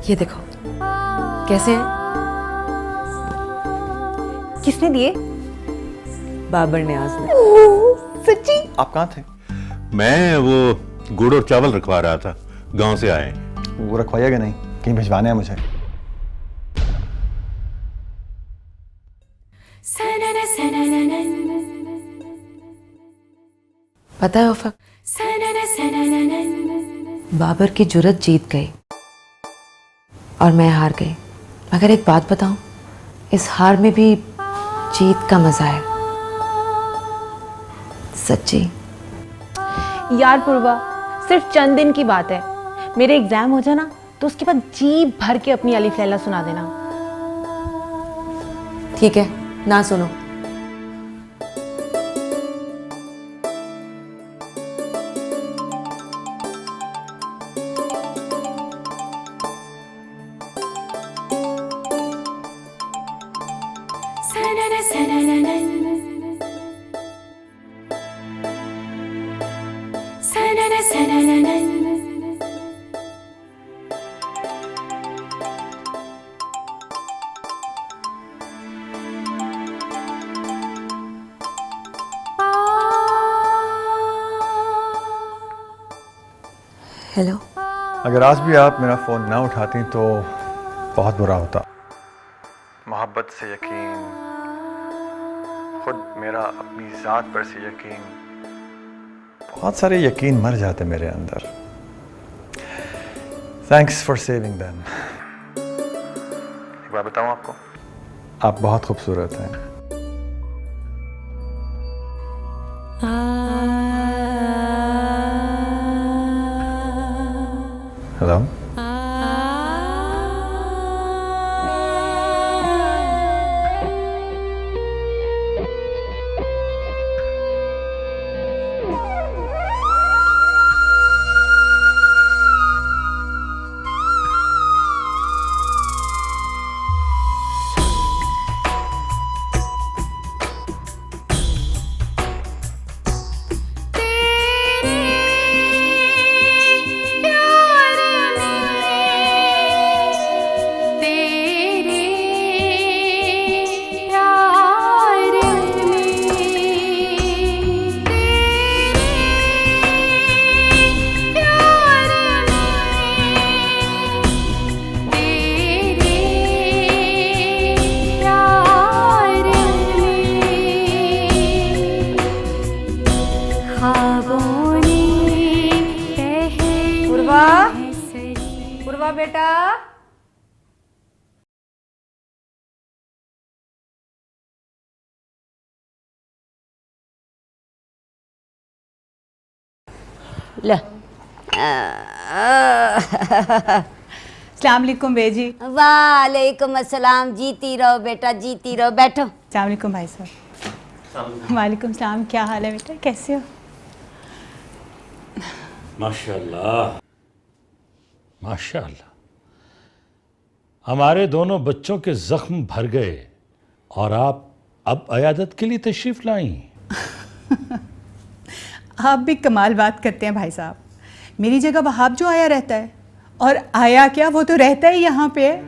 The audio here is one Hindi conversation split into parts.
ये देखो कैसे हैं? किसने दिए? बाबर न्याज ने। सच्ची? आप कहाँ थे? मैं वो गुड़ और चावल रखवा रहा था, गांव से आए। वो रखवाइएगा नहीं, कहीं भिजवाने हैं मुझे। पता है उफक, बाबर की जुर्रत जीत गई और मैं हार गई। मगर एक बात बताऊं, इस हार में भी जीत का मजा है। सच्ची। यार पूर्वा, सिर्फ चंद दिन की बात है। मेरे एग्जाम हो जाए ना तो उसके बाद जी भर के अपनी अलिफ लैला सुना देना। ठीक है, ना सुनो। हेलो। अगर आज भी आप मेरा फ़ोन ना उठाती तो बहुत बुरा होता। मोहब्बत से यकीन, खुद मेरा अपनी ज़ात पर से यकीन, बहुत सारे यकीन मर जाते मेरे अंदर। Thanks for saving them. एक बात बताऊं आपको, आप बहुत खूबसूरत हैं। हेलो। पूर्वा बेटा, ले। अस्सलाम वालेकुम बेजी। वालेकुम अस्सलाम। जीती रहो बेटा, जीती रहो। बैठो। अस्सलाम वालेकुम भाई साहब। वालेकुम सलाम। क्या हाल है बेटा, कैसे हो? माशाल्लाह माशाल्लाह, हमारे दोनों बच्चों के जख्म भर गए और आप अब अयादत के लिए तशरीफ लाई। आप भी कमाल बात करते हैं भाई साहब। मेरी जगह वहाब जो आया रहता है, और आया क्या, वो तो रहता ही यहाँ पे है।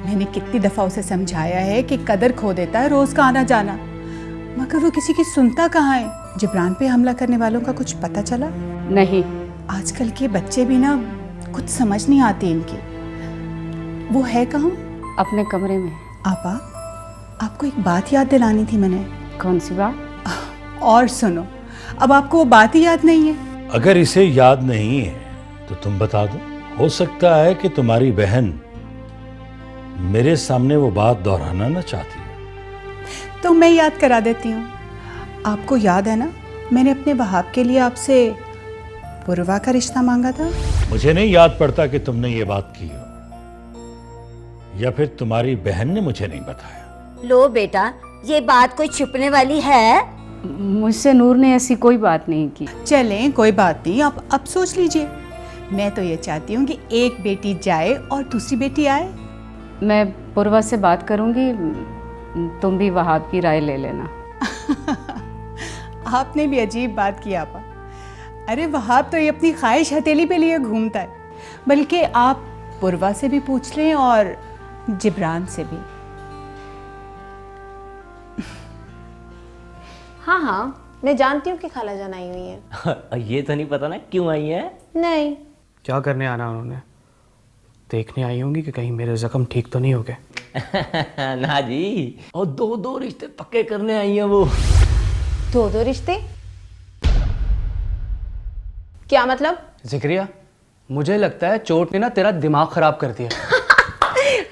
मैंने कितनी दफ़ा उसे समझाया है कि कदर खो देता है रोज़ का आना जाना, मगर वो किसी की सुनता कहाँ है। जिब्रान पे हमला करने वालों का कुछ पता चला? नहीं। आजकल के बच्चे भी ना, कुछ समझ नहीं आती इनकी। वो है कहाँ? अपने कमरे में। आपा, आपको एक बात याद दिलानी थी मैंने। कौन सी बात? और सुनो, अब आपको वो बात ही याद नहीं है। अगर इसे याद नहीं है तो तुम बता दो, हो सकता है कि तुम्हारी बहन मेरे सामने वो बात दोहराना ना चाहती है। तो मैं याद करा देती हूँ। आपको याद है ना, मैंने अपने वहाब के लिए आपसे पूर्वा का रिश्ता मांगा था। मुझे नहीं याद पड़ता कि तुमने ये बात की हो, या फिर तुम्हारी बहन ने मुझे नहीं बताया। लो बेटा, ये बात कोई छुपने वाली है? मुझसे नूर ने ऐसी कोई बात नहीं की। चलें, कोई बात नहीं, आप अब सोच लीजिए। मैं तो ये चाहती हूँ कि एक बेटी जाए और दूसरी बेटी आए। मैं पूर्वा से बात करूंगी, तुम भी वहाब की राय ले लेना। आपने भी अजीब बात की आपा। अरे वहाब तो ये अपनी ख्वाहिश हथेली पे लिए घूमता है। बल्कि आप पूर्वा से भी पूछ लें और जिब्रान से भी। हाँ हाँ, मैं जानती हूँ कि खाला जान आई हुई है। ये तो नहीं पता ना क्यों आई है। नहीं, क्या करने आना उन्होंने? देखने आई होंगी कि कहीं मेरे जख्म ठीक तो नहीं हो गए। ना जी, और दो रिश्ते पक्के करने आई है वो। दो रिश्ते? क्या मतलब? जिक्रिया, मुझे लगता है चोट ने ना तेरा दिमाग खराब कर दिया।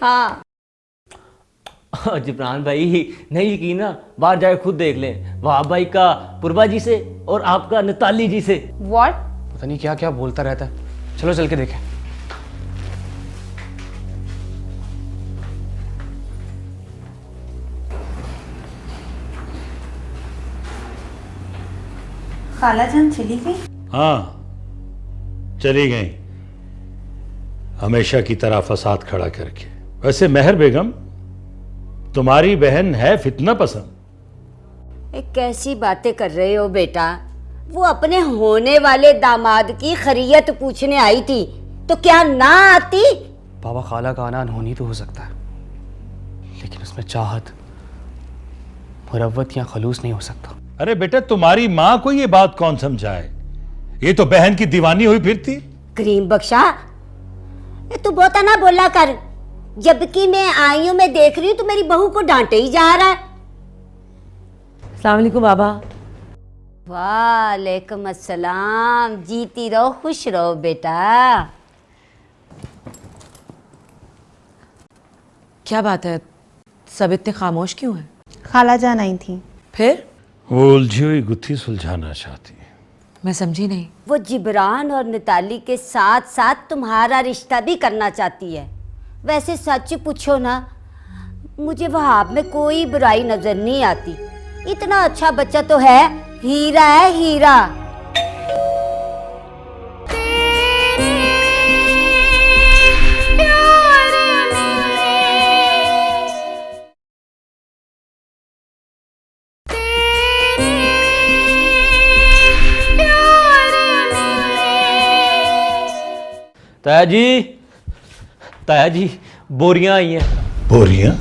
हाँ, जिब्रान भाई नहीं यकीन ना, बाहर जाके खुद देख लें। वहाब भाई का पूर्वा जी से और आपका निताली जी से। व्हाट? पता नहीं क्या क्या बोलता रहता है। चलो चल के देखें। खाला जान चली गई? हाँ, चली गई, हमेशा की तरह फसाद खड़ा करके। वैसे मेहर बेगम, तुम्हारी बहन है फितना पसंद। एक कैसी बातें कर रहे हो बेटा? वो अपने होने वाले दामाद की खैरियत पूछने आई थी, तो क्या ना आती? बाबा, खाला का आना अनहोनी तो हो सकता है, लेकिन उसमें चाहत, मुरव्वत या खलूस नहीं हो सकता। अरे बेटा, तुम्हारी माँ को ये बात कौन समझाए? ये तो बहन की दीवानी हुई फिरती। करीम बख्शा, तू बहुता ना बोला कर। जबकि मैं आई हूं, मैं देख रही हूं तो मेरी बहू को डांटे ही जा रहा है। अस्सलाम वालेकुम बाबा। वालेकुम अस्सलाम। जीती रहो, खुश रहो बेटा। क्या बात है, सब इतने खामोश क्यों हैं? खाला जान आई थी। फिर? वो उलझी हुई गुत्थी सुलझाना चाहती है। मैं समझी नहीं। वो जिब्रान और निताली के साथ साथ तुम्हारा रिश्ता भी करना चाहती है। वैसे सच पूछो ना, मुझे वहाब में कोई बुराई नजर नहीं आती। इतना अच्छा बच्चा तो है, हीरा है हीरा। ताया जी बोरियां आई हैं। बोरियां?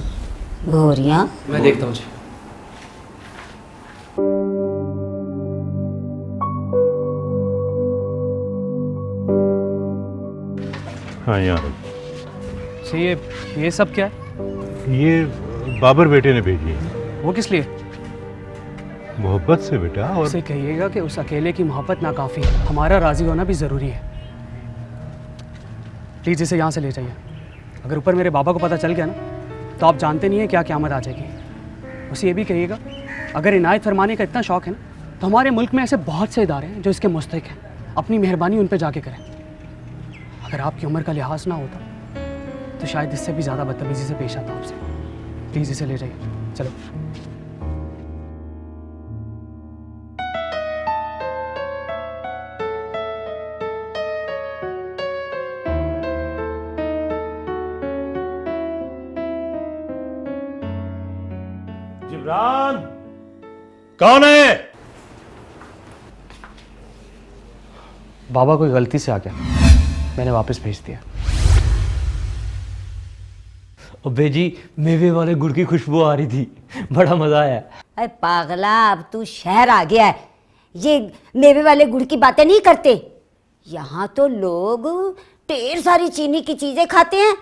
गोरियां? मैं देखता हूँ जी। हाँ यहाँ जी, ये सब क्या है? ये बाबर बेटे ने भेजी है। वो किस लिए? मोहब्बत से बेटा। और उसे कहिएगा कि उस अकेले की मोहब्बत नाकाफी है, हमारा राजी होना भी ज़रूरी है। प्लीज़ इसे यहाँ से ले जाइए। अगर ऊपर मेरे बाबा को पता चल गया ना, तो आप जानते नहीं हैं क्या क़यामत आ जाएगी। उसे ये भी कहिएगा, अगर इनायत फरमाने का इतना शौक़ है ना, तो हमारे मुल्क में ऐसे बहुत से इदारे हैं जो इसके मुस्तहिक हैं। अपनी मेहरबानी उन पर जाके करें। अगर आपकी उम्र का लिहाज ना होता तो शायद इससे भी ज़्यादा बदतमीज़ी से पेश आता आपसे। प्लीज़ इसे ले जाइए। चलो। जिब्रान, कौन है? बाबा कोई गलती से आ गया, मैंने वापस भेज दिया। अबे जी, मेवे वाले गुड़ की खुशबू आ रही थी, बड़ा मजा आया। अरे पागला, अब तू शहर आ गया है, ये मेवे वाले गुड़ की बातें नहीं करते। यहाँ तो लोग ढेर सारी चीनी की चीजें खाते हैं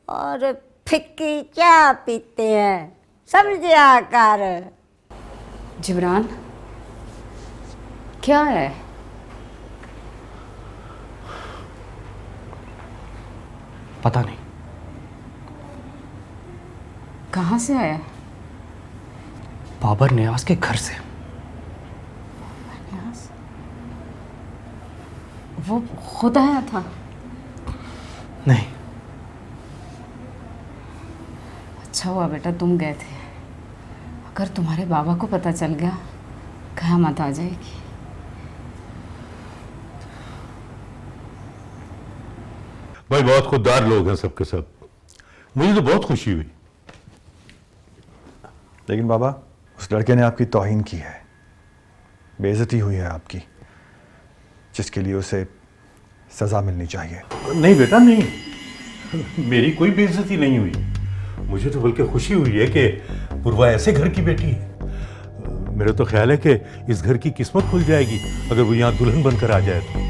और फिक्की चाय पीते हैं। समझा कर। जिब्रान, क्या है? पता नहीं। कहाँ से आया? बाबर नियाज के घर से। वो खुद आया था? नहीं। अच्छा हुआ बेटा तुम गए थे, अगर तुम्हारे बाबा को पता चल गया क़यामत आ जाएगी। भाई बहुत खुददार लोग हैं सबके सब। मुझे तो बहुत खुशी हुई। लेकिन बाबा, उस लड़के ने आपकी तौहीन की है, बेइज्जती हुई है आपकी, जिसके लिए उसे सज़ा मिलनी चाहिए। नहीं बेटा नहीं, मेरी कोई बेइज्जती नहीं हुई। मुझे तो बल्कि खुशी हुई है कि पूर्वा ऐसे घर की बेटी है। मेरा तो ख्याल है कि इस घर की किस्मत खुल जाएगी अगर वो यहाँ दुल्हन बनकर आ जाए तो।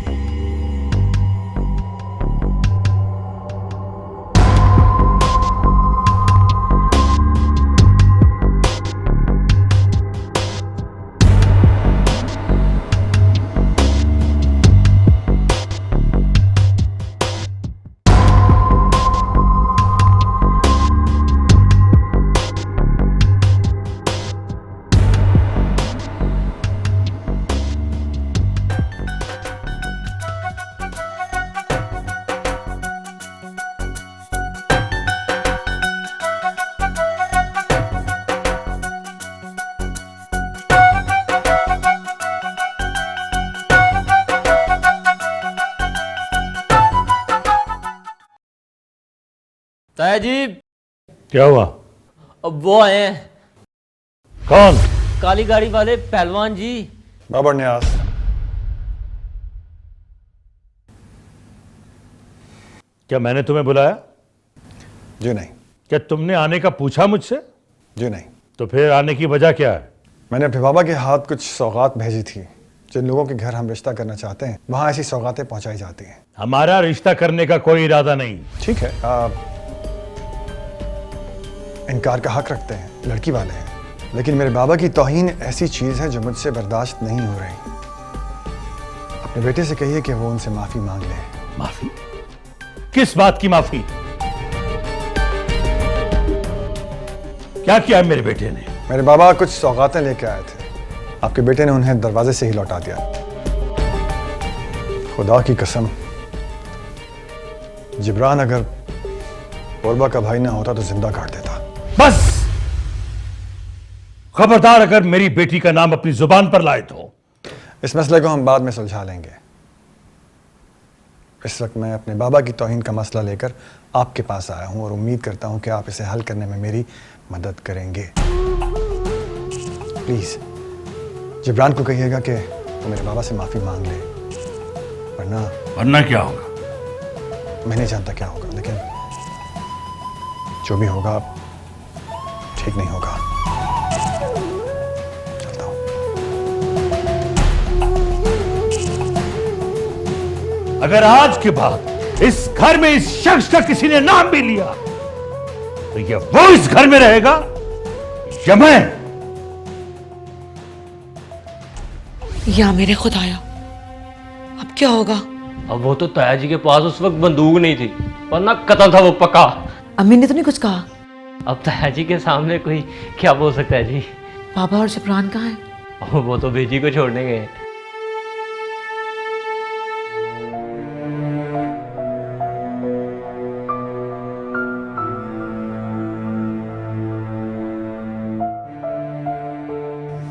ताया जी, क्या हुआ? अब वो आए हैं, कौन? काली गाड़ी वाले पहलवान जी। बाबर न्यास, क्या मैंने तुम्हें बुलाया? जी नहीं। क्या तुमने आने का पूछा मुझसे? जी नहीं। तो फिर आने की वजह क्या है? मैंने अपने बाबा के हाथ कुछ सौगात भेजी थी। जिन लोगों के घर हम रिश्ता करना चाहते हैं वहाँ ऐसी सौगातें पहुँचाई जाती हैं। हमारा रिश्ता करने का कोई इरादा नहीं। ठीक है, आप इनकार का हक रखते हैं, लड़की वाले हैं, लेकिन मेरे बाबा की तौहीन ऐसी चीज़ है जो मुझसे बर्दाश्त नहीं हो रही। अपने बेटे से कहिए कि वो उनसे माफ़ी मांग ले। माफी? किस बात की माफी? क्या किया मेरे बेटे ने? मेरे बाबा कुछ सौगातें लेके आए थे, आपके बेटे ने उन्हें दरवाजे से ही लौटा दिया। खुदा की कसम, जिब्रान अगर पूर्वा का भाई ना होता तो जिंदा काट देता। बस खबरदार अगर मेरी बेटी का नाम अपनी जुबान पर लाए तो। इस मसले को हम बाद में सुलझा लेंगे। इस वक्त मैं अपने बाबा की तौहीन का मसला लेकर आपके पास आया हूं और उम्मीद करता हूं कि आप इसे हल करने में मेरी मदद करेंगे। प्लीज जिब्रान को कहिएगा कि वो मेरे बाबा से माफी मांग ले, वरना क्या होगा? मैं नहीं जानता क्या होगा, लेकिन जो भी होगा ठीक नहीं होगा। चलता हूं। अगर आज के बाद इस घर में इस शख्स का किसी ने नाम भी लिया तो ये वो इस घर में रहेगा या मैं? या मेरे खुदाया, अब क्या होगा? अब वो तो ताया जी के पास उस वक्त बंदूक नहीं थी, वरना कत्ल था वो पक्का। अम्मी ने तो नहीं कुछ कहा? अब ताया जी के सामने कोई क्या बोल सकता है जी? बाबा और जिब्रान कहाँ हैं? वो तो बेजी को छोड़ने गए।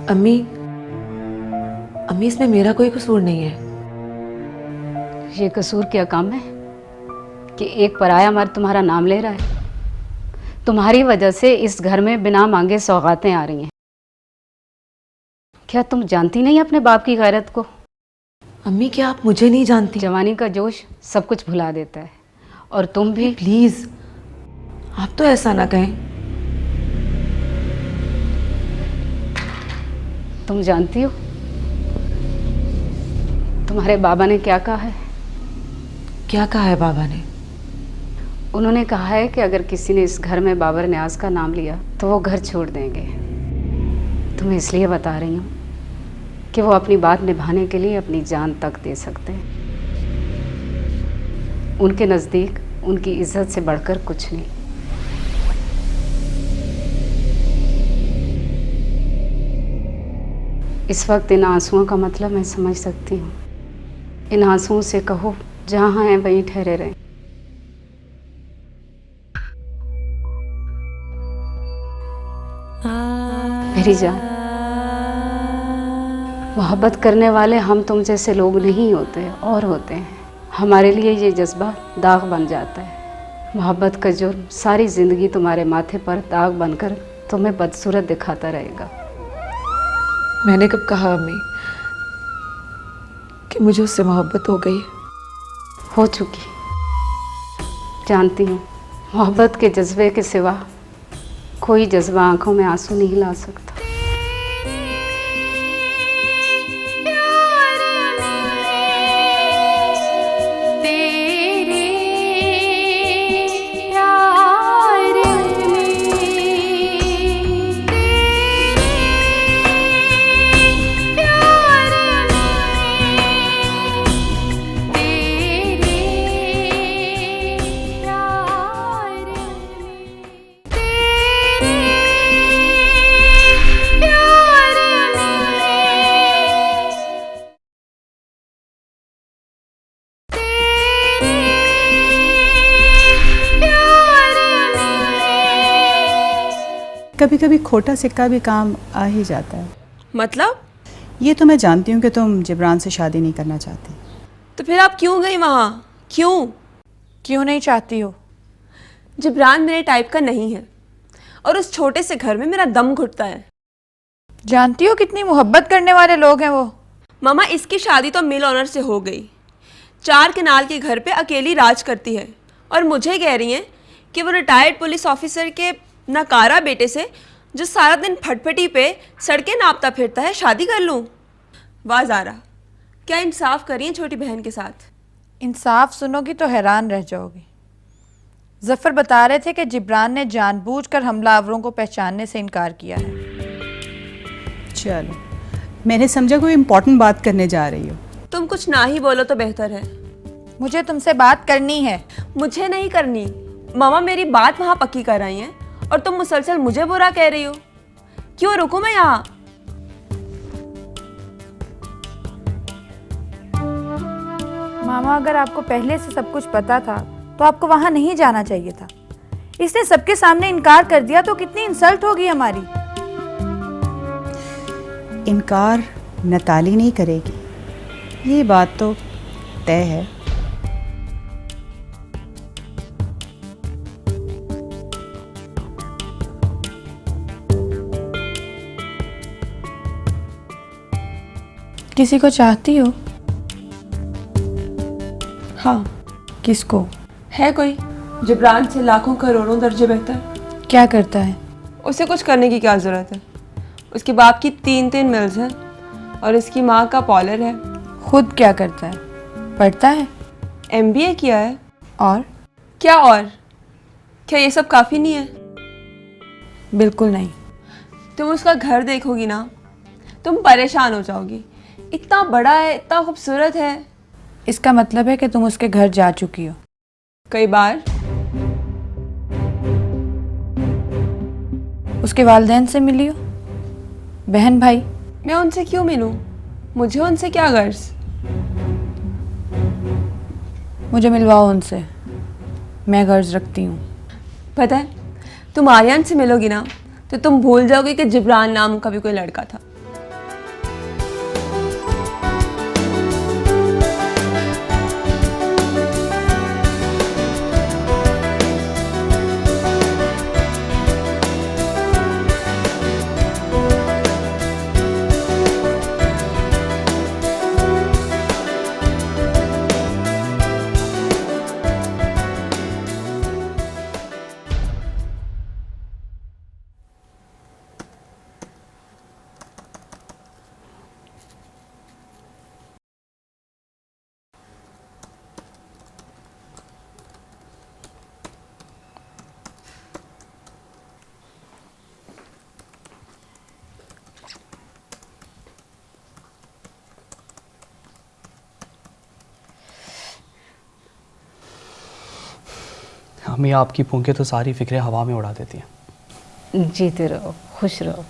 अम्मी, अम्मी इसमें मेरा कोई कसूर नहीं है। ये कसूर क्या काम है कि एक पराया मर्द तुम्हारा नाम ले रहा है? तुम्हारी वजह से इस घर में बिना मांगे सौगातें आ रही हैं। क्या तुम जानती नहीं अपने बाप की गैरत को? अम्मी क्या आप मुझे नहीं जानती? जवानी का जोश सब कुछ भुला देता है, और तुम भी। प्लीज आप तो ऐसा ना कहें। तुम जानती हो तुम्हारे बाबा ने क्या कहा है? क्या कहा है बाबा ने? उन्होंने कहा है कि अगर किसी ने इस घर में बाबर न्याज का नाम लिया तो वो घर छोड़ देंगे। तुम्हें इसलिए बता रही हूँ कि वो अपनी बात निभाने के लिए अपनी जान तक दे सकते हैं। उनके नज़दीक उनकी इज्जत से बढ़कर कुछ नहीं। इस वक्त इन आंसुओं का मतलब मैं समझ सकती हूँ। इन आंसुओं से कहो जहाँ हैं वहीं ठहरे रहें। मेरी जान, मोहब्बत करने वाले हम तुम जैसे लोग नहीं होते और होते हैं। हमारे लिए ये जज्बा दाग बन जाता है। मोहब्बत का जुर्म सारी ज़िंदगी तुम्हारे माथे पर दाग बनकर तुम्हें बदसूरत दिखाता रहेगा। मैंने कब कहा अम्मी कि मुझे उससे मोहब्बत हो गई? हो चुकी। जानती हूँ मोहब्बत के जज्बे के सिवा कोई जज्बा आंखों में आंसू नहीं ला सकता। कभी कभी खोटा सिक्का भी काम आ ही जाता है। मतलब? ये तो मैं जानती हूँ कि तुम जिब्रान से शादी नहीं करना चाहती। तो फिर आप क्यों गई वहाँ? क्यों नहीं चाहती हो? जिब्रान मेरे टाइप का नहीं है और उस छोटे से घर में मेरा दम घुटता है। जानती हो कितनी मोहब्बत करने वाले लोग हैं वो। मामा, इसकी शादी तो मिल ऑनर से हो गई। 4 कनाल के घर पे अकेली राज करती है और मुझे कह रही हैं कि वो रिटायर्ड पुलिस ऑफिसर के नकारा बेटे से जो सारा दिन फटफटी पे सड़कें नापता फिरता है शादी कर लूँ। वाह ज़ारा, क्या इंसाफ करिए छोटी बहन के साथ। इंसाफ सुनोगी तो हैरान रह जाओगी। जफ़र बता रहे थे कि जिब्रान ने जानबूझकर हमलावरों को पहचानने से इनकार किया है। चलो, मैंने समझा कोई इम्पोर्टेंट बात करने जा रही हो। तुम कुछ ना ही बोलो तो बेहतर है। मुझे तुमसे बात करनी है। मुझे नहीं करनी। मामा मेरी बात वहाँ पक्की कर रही हैं और तुम मुसलसल मुझे बुरा कह रही हो। क्यों रुकूं मैं यहाँ? मामा, अगर आपको पहले से सब कुछ पता था तो आपको वहाँ नहीं जाना चाहिए था। इसने सबके सामने इनकार कर दिया तो कितनी इंसल्ट होगी हमारी। इनकार नताली नहीं करेगी, ये बात तो तय है। किसी को चाहती हो? हाँ। किसको? है कोई जिब्रान से लाखों करोड़ों दर्जे बेहतर। क्या करता है? उसे कुछ करने की क्या ज़रूरत है? उसके बाप की 3 मिल्स हैं और इसकी माँ का पॉलर है। खुद क्या करता है? पढ़ता है? MBA किया है। और? क्या और? क्या ये सब काफ़ी नहीं है? बिल्कुल नहीं। तुम उसका घर देखोगी ना, तुम परेशान हो जाओगी। इतना बड़ा है, इतना खूबसूरत है। इसका मतलब है कि तुम उसके घर जा चुकी हो? कई बार। उसके वालिदैन से मिली हो? बहन भाई? मैं उनसे क्यों मिलूं? मुझे उनसे क्या गर्ज? मुझे मिलवाओ उनसे, मैं गर्ज रखती हूँ। पता है, तुम आर्यन से मिलोगी ना तो तुम भूल जाओगे कि जिब्रान नाम का भी कोई लड़का था। अम्मी, आपकी फूंकें तो सारी फिक्रें हवा में उड़ा देती हैं। जीते रहो, खुश रहो।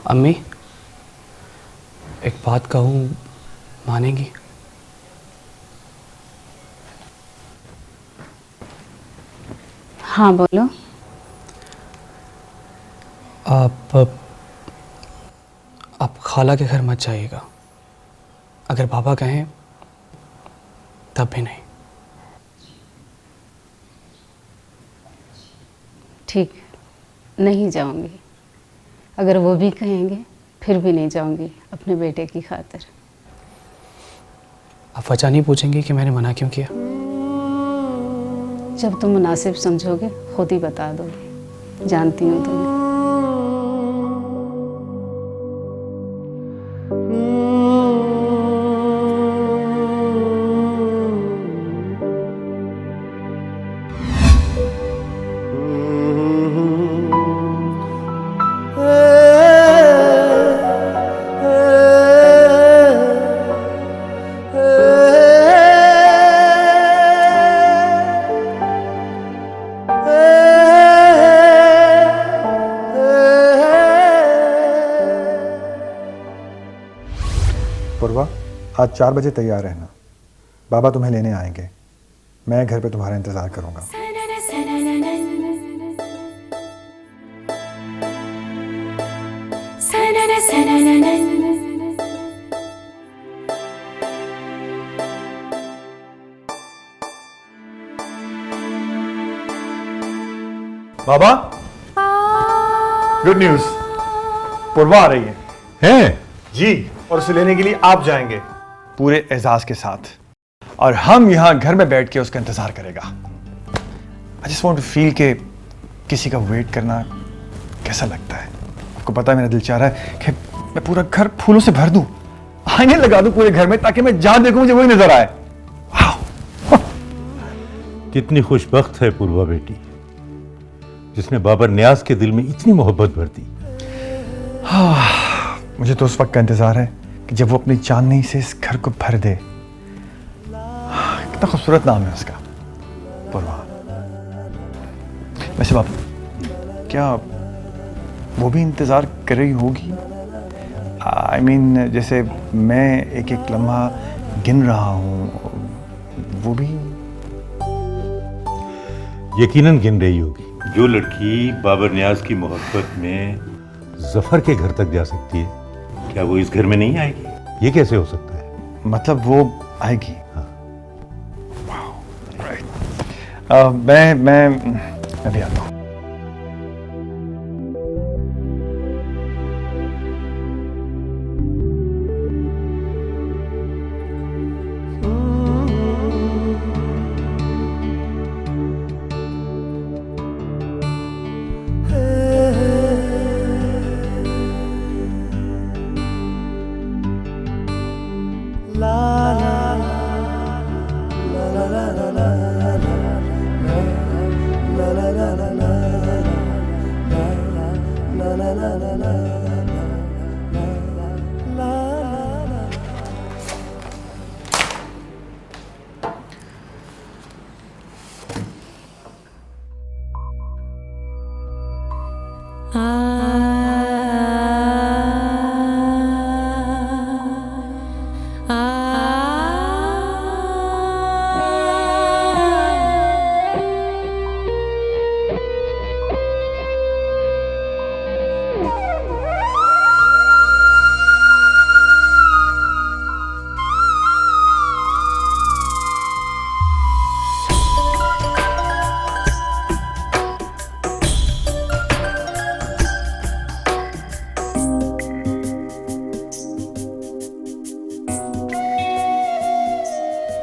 अम्मी, एक बात कहूँ, मानेंगी? हाँ बोलो। आप खाला के घर मत जाइएगा। अगर पापा कहें तब भी नहीं। ठीक, नहीं जाऊंगी। अगर वो भी कहेंगे फिर भी नहीं जाऊंगी, अपने बेटे की खातिर। आप वजह नहीं पूछेंगी कि मैंने मना क्यों किया? जब तुम मुनासिब समझोगे खुद ही बता दोगे, जानती हूँ तुम्हें। पूर्वा, आज 4 बजे तैयार रहना। बाबा तुम्हें लेने आएंगे। मैं घर पे तुम्हारा इंतज़ार करूँगा। बाबा, गुड न्यूज़, पूर्वा आ रही है। हैं? जी, और उसे लेने के लिए आप जाएंगे पूरे एजाज के साथ, और हम यहां घर में बैठ के उसका इंतजार करेगा। I just want to feel के किसी का वेट करना कैसा लगता है। आपको पता है मेरा दिल चाह रहा है कि मैं पूरा घर फूलों से भर दूं, आईने लगा दूं पूरे घर में, ताकि मैं जहां देखूं मुझे वही नजर आए। कितनी खुशबख्त है पूर्वा बेटी, जिसने बाबर न्याज के दिल में इतनी मोहब्बत भर दी। मुझे तो उस वक्त का इंतजार है कि जब वो अपनी चांदनी से इस घर को भर दे। कितना खूबसूरत नाम है उसका, पूर्वा। वैसे बाप, क्या वो भी इंतजार कर रही होगी? आई मीन, जैसे मैं एक एक लम्हा गिन रहा हूँ, वो भी यकीनन गिन रही होगी। जो लड़की बाबर न्याज की मोहब्बत में जफर के घर तक जा सकती है, क्या वो इस घर में नहीं आएगी? ये कैसे हो सकता है? मतलब वो आएगी। हाँ। राइट। मैं भी आता हूँ।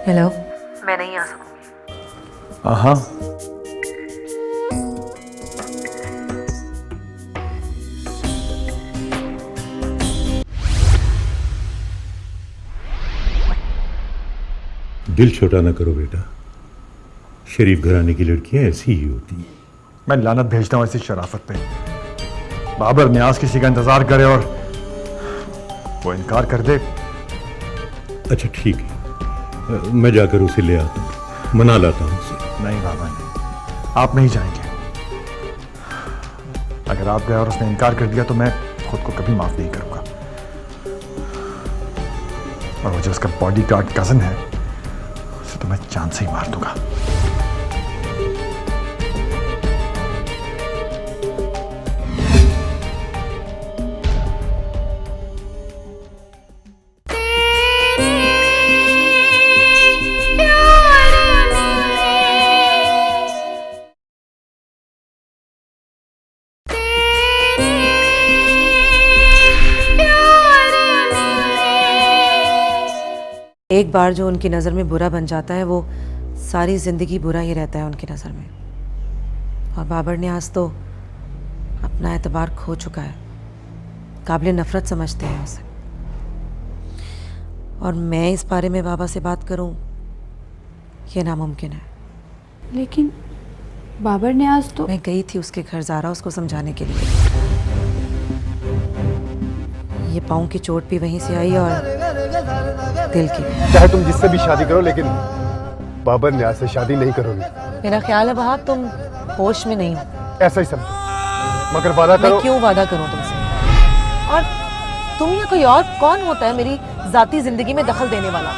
हेलो। मैं नहीं आ सकूंगी। हाँ, दिल छोटा ना करो बेटा, शरीफ घराने की लड़कियां ऐसी ही होती हैं। मैं लानत भेजता हूँ ऐसी शराफत पे। बाबर न्याज किसी का इंतजार करे और वो इनकार कर दे। अच्छा ठीक है, मैं जाकर उसे ले आता हूँ, मना लाता हूँ उसे। नहीं बाबा नहीं, आप नहीं जाएंगे। अगर आप गए और उसने इनकार कर दिया तो मैं खुद को कभी माफ नहीं करूंगा। और वो जो उसका बॉडीगार्ड कजन है, उसे तो मैं जान से ही मार दूंगा। एक बार जो उनकी नज़र में बुरा बन जाता है वो सारी ज़िंदगी बुरा ही रहता है उनकी नज़र में। और बाबर न्याज़ तो अपना एतबार खो चुका है, काबिल नफ़रत समझते हैं उसे। और मैं इस बारे में बाबा से बात करूं, ये नामुमकिन है। लेकिन बाबर न्याज़ तो मैं गई थी उसके घर ज़ारा उसको समझाने के लिए। ये पाँव की चोट भी वहीं से आई और दिल की भी। चाहे तुम जिससे भी शादी करो, लेकिन बाबर न्याज़ से शादी नहीं करोगे। मेरा ख्याल है वहाब तुम होश में नहीं हो। ऐसा ही समझो, मगर वादा करो। मैं क्यों वादा करूं तुमसे? और तुम या कोई और कौन होता है मेरी जाती जिंदगी में दखल देने वाला?